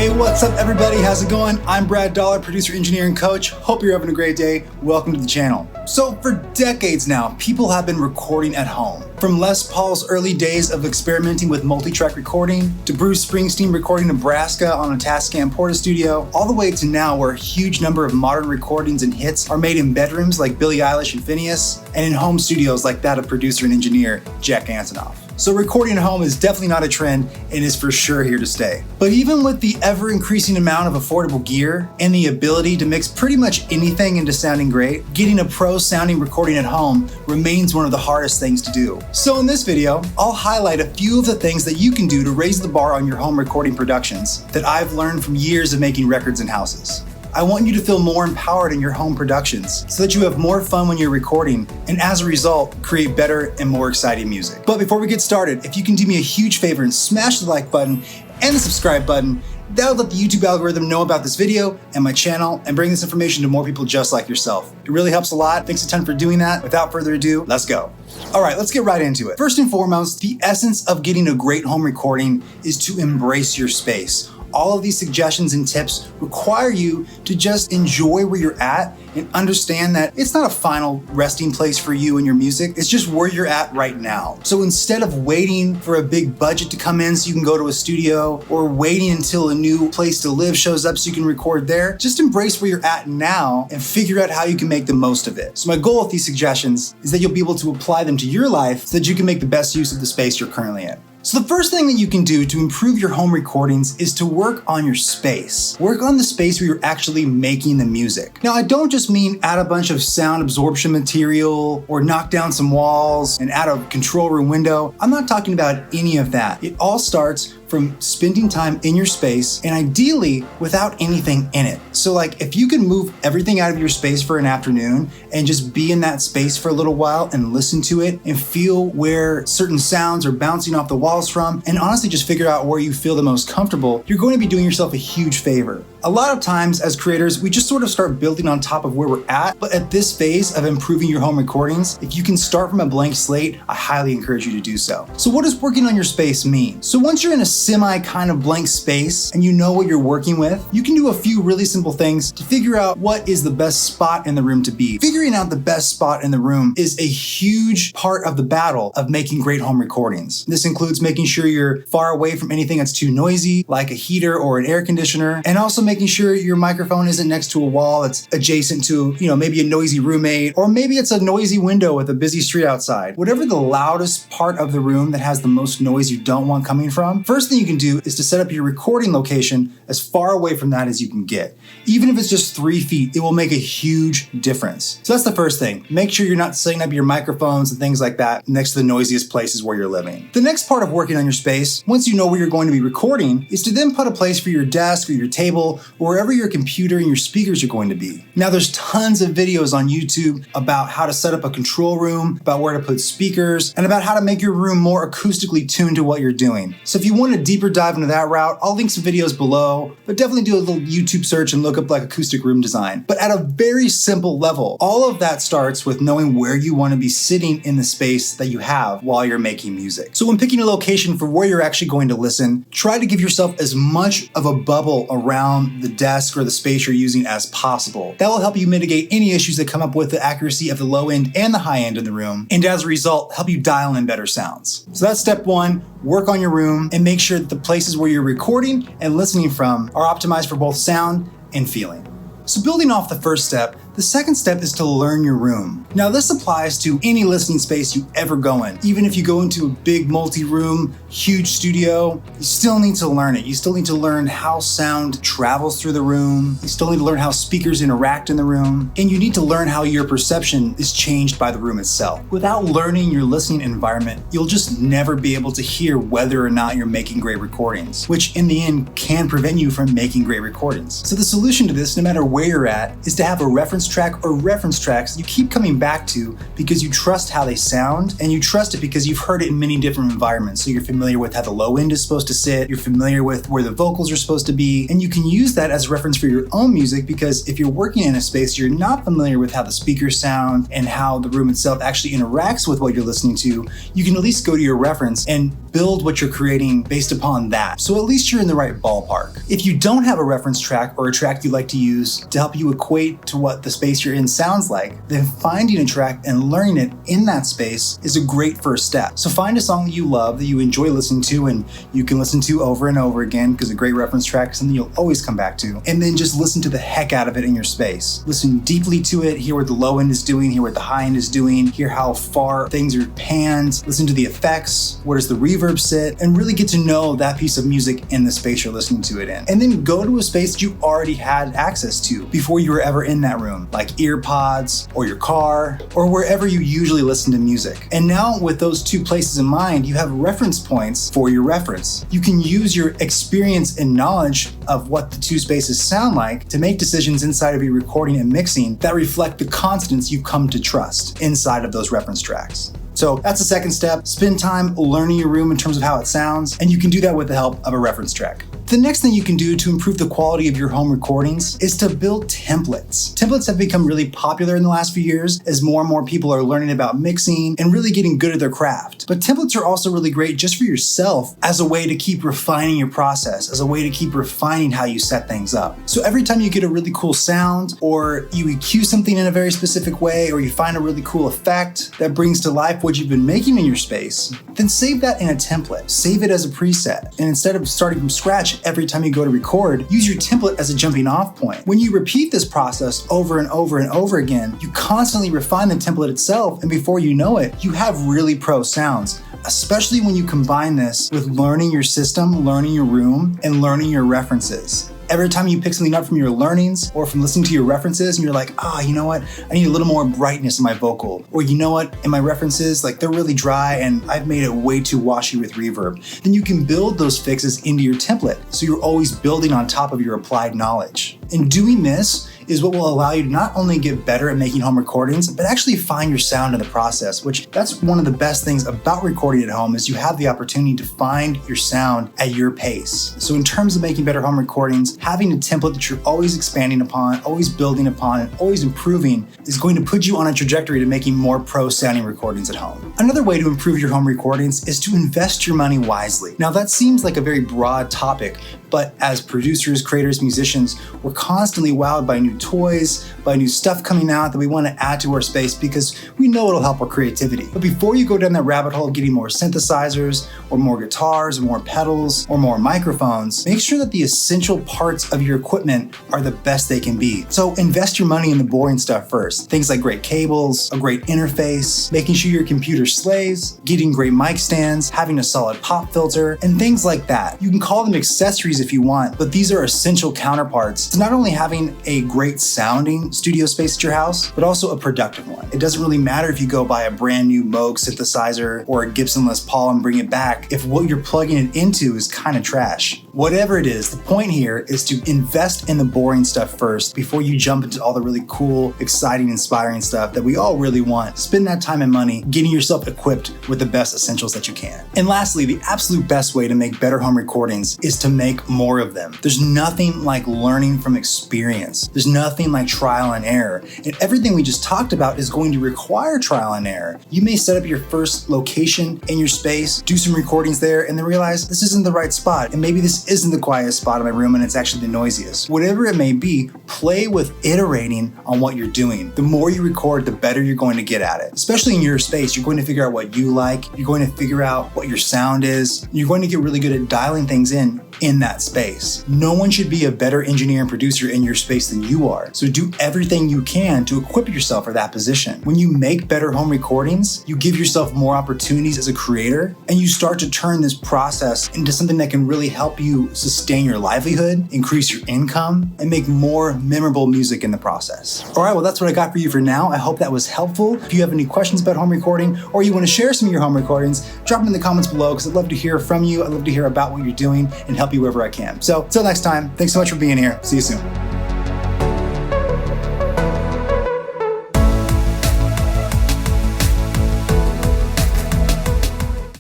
Hey, what's up everybody? How's it going? I'm Brad Dollar, producer, engineer, and coach. Hope you're having a great day. Welcome to the channel. So for decades now, people have been recording at home. From Les Paul's early days of experimenting with multi-track recording, to Bruce Springsteen recording Nebraska on a Tascam Portastudio, all the way to now where a huge number of modern recordings and hits are made in bedrooms like Billie Eilish and Phineas, and in home studios like that of producer and engineer Jack Antonoff. So recording at home is definitely not a trend and is for sure here to stay. But even with the ever-increasing amount of affordable gear and the ability to mix pretty much anything into sounding great, getting a pro-sounding recording at home remains one of the hardest things to do. So in this video, I'll highlight a few of the things that you can do to raise the bar on your home recording productions that I've learned from years of making records in houses. I want you to feel more empowered in your home productions so that you have more fun when you're recording and as a result, create better and more exciting music. But before we get started, if you can do me a huge favor and smash the like button and the subscribe button, that would let the YouTube algorithm know about this video and my channel and bring this information to more people just like yourself. It really helps a lot. Thanks a ton for doing that. Without further ado, let's go. All right, let's get right into it. First and foremost, the essence of getting a great home recording is to embrace your space. All of these suggestions and tips require you to just enjoy where you're at and understand that it's not a final resting place for you and your music. It's just where you're at right now. So instead of waiting for a big budget to come in so you can go to a studio or waiting until a new place to live shows up so you can record there, just embrace where you're at now and figure out how you can make the most of it. So my goal with these suggestions is that you'll be able to apply them to your life so that you can make the best use of the space you're currently in. So the first thing that you can do to improve your home recordings is to work on your space. Work on the space where you're actually making the music. Now, I don't just mean add a bunch of sound absorption material or knock down some walls and add a control room window. I'm not talking about any of that. It all starts from spending time in your space and ideally without anything in it. So like if you can move everything out of your space for an afternoon and just be in that space for a little while and listen to it and feel where certain sounds are bouncing off the walls from and honestly just figure out where you feel the most comfortable, you're going to be doing yourself a huge favor. A lot of times as creators, we just sort of start building on top of where we're at, but at this phase of improving your home recordings, if you can start from a blank slate, I highly encourage you to do so. So what does working on your space mean? So once you're in a semi kind of blank space and you know what you're working with, you can do a few really simple things to figure out what is the best spot in the room to be. Figuring out the best spot in the room is a huge part of the battle of making great home recordings. This includes making sure you're far away from anything that's too noisy, like a heater or an air conditioner, and also making sure your microphone isn't next to a wall that's adjacent to, maybe a noisy roommate, or maybe it's a noisy window with a busy street outside. Whatever the loudest part of the room that has the most noise you don't want coming from, first thing you can do is to set up your recording location as far away from that as you can get. Even if it's just 3 feet, it will make a huge difference. So that's the first thing. Make sure you're not setting up your microphones and things like that next to the noisiest places where you're living. The next part of working on your space, once you know where you're going to be recording, is to then put a place for your desk or your table or wherever your computer and your speakers are going to be. Now there's tons of videos on YouTube about how to set up a control room, about where to put speakers, and about how to make your room more acoustically tuned to what you're doing. So if you want a deeper dive into that route, I'll link some videos below, but definitely do a little YouTube search and look up like acoustic room design. But at a very simple level, all of that starts with knowing where you want to be sitting in the space that you have while you're making music. So when picking a location for where you're actually going to listen, try to give yourself as much of a bubble around the desk or the space you're using as possible. That will help you mitigate any issues that come up with the accuracy of the low end and the high end in the room, and as a result, help you dial in better sounds. So that's step one. Work on your room and make sure that the places where you're recording and listening from are optimized for both sound and feeling. So building off the first step, the second step is to learn your room. Now this applies to any listening space you ever go in. Even if you go into a big multi-room, huge studio, you still need to learn it. You still need to learn how sound travels through the room. You still need to learn how speakers interact in the room. And you need to learn how your perception is changed by the room itself. Without learning your listening environment, you'll just never be able to hear whether or not you're making great recordings, which in the end can prevent you from making great recordings. So the solution to this, no matter where you're at, is to have a reference track or reference tracks you keep coming back to because you trust how they sound and you trust it because you've heard it in many different environments. So you're familiar with how the low end is supposed to sit, you're familiar with where the vocals are supposed to be, and you can use that as a reference for your own music because if you're working in a space you're not familiar with how the speakers sound and how the room itself actually interacts with what you're listening to, you can at least go to your reference and build what you're creating based upon that. So at least you're in the right ballpark. If you don't have a reference track or a track you like to use to help you equate to what the space you're in sounds like, then finding a track and learning it in that space is a great first step. So find a song that you love, that you enjoy listening to, and you can listen to over and over again, because a great reference track is something you'll always come back to. And then just listen to the heck out of it in your space. Listen deeply to it, hear what the low end is doing, hear what the high end is doing, hear how far things are panned, listen to the effects, where does the reverb sit, and really get to know that piece of music in the space you're listening to it in. And then go to a space that you already had access to before you were ever in that room, like ear pods or your car or wherever you usually listen to music. And now with those two places in mind, you have reference points for your reference. You can use your experience and knowledge of what the two spaces sound like to make decisions inside of your recording and mixing that reflect the constants you've come to trust inside of those reference tracks. So that's the second step. Spend time learning your room in terms of how it sounds, and you can do that with the help of a reference track. The next thing you can do to improve the quality of your home recordings is to build templates. Templates have become really popular in the last few years as more and more people are learning about mixing and really getting good at their craft. But templates are also really great just for yourself as a way to keep refining your process, as a way to keep refining how you set things up. So every time you get a really cool sound, or you EQ something in a very specific way, or you find a really cool effect that brings to life what you've been making in your space, then save that in a template. Save it as a preset. And instead of starting from scratch every time you go to record, use your template as a jumping off point. When you repeat this process over and over and over again, you constantly refine the template itself, and before you know it, you have really pro sounds, especially when you combine this with learning your system, learning your room, and learning your references. Every time you pick something up from your learnings or from listening to your references and you're like, you know what? I need a little more brightness in my vocal. Or you know what? In my references, like they're really dry and I've made it way too washy with reverb. Then you can build those fixes into your template. So you're always building on top of your applied knowledge. And doing this is what will allow you to not only get better at making home recordings, but actually find your sound in the process, which that's one of the best things about recording at home is you have the opportunity to find your sound at your pace. So in terms of making better home recordings, having a template that you're always expanding upon, always building upon, and always improving is going to put you on a trajectory to making more pro sounding recordings at home. Another way to improve your home recordings is to invest your money wisely. Now that seems like a very broad topic, but as producers, creators, musicians, we're constantly wowed by new toys, by new stuff coming out that we want to add to our space because we know it'll help our creativity. But before you go down that rabbit hole of getting more synthesizers or more guitars or more pedals or more microphones, make sure that the essential parts of your equipment are the best they can be. So invest your money in the boring stuff first. Things like great cables, a great interface, making sure your computer slays, getting great mic stands, having a solid pop filter, and things like that. You can call them accessories if you want, but these are essential counterparts to not only having a great sounding studio space at your house, but also a productive one. It doesn't really matter if you go buy a brand new Moog synthesizer or a Gibson Les Paul and bring it back if what you're plugging it into is kind of trash. Whatever it is, the point here is to invest in the boring stuff first before you jump into all the really cool, exciting, inspiring stuff that we all really want. Spend that time and money getting yourself equipped with the best essentials that you can. And lastly, the absolute best way to make better home recordings is to make more of them. There's nothing like learning from experience. There's nothing like trial and error. And everything we just talked about is going to require trial and error. You may set up your first location in your space, do some recordings there, and then realize this isn't the right spot. And maybe this isn't the quietest spot in my room and it's actually the noisiest. Whatever it may be, play with iterating on what you're doing. The more you record, the better you're going to get at it. Especially in your space, you're going to figure out what you like. You're going to figure out what your sound is. You're going to get really good at dialing things in that space. No one should be a better engineer and producer in your space than you are. So do everything you can to equip yourself for that position. When you make better home recordings, you give yourself more opportunities as a creator, and you start to turn this process into something that can really help you sustain your livelihood, increase your income, and make more memorable music in the process. All right, well, that's what I got for you for now. I hope that was helpful. If you have any questions about home recording or you want to share some of your home recordings, drop them in the comments below because I'd love to hear from you. I'd love to hear about what you're doing and help you wherever I can. So, till next time, thanks so much for being here. See you soon.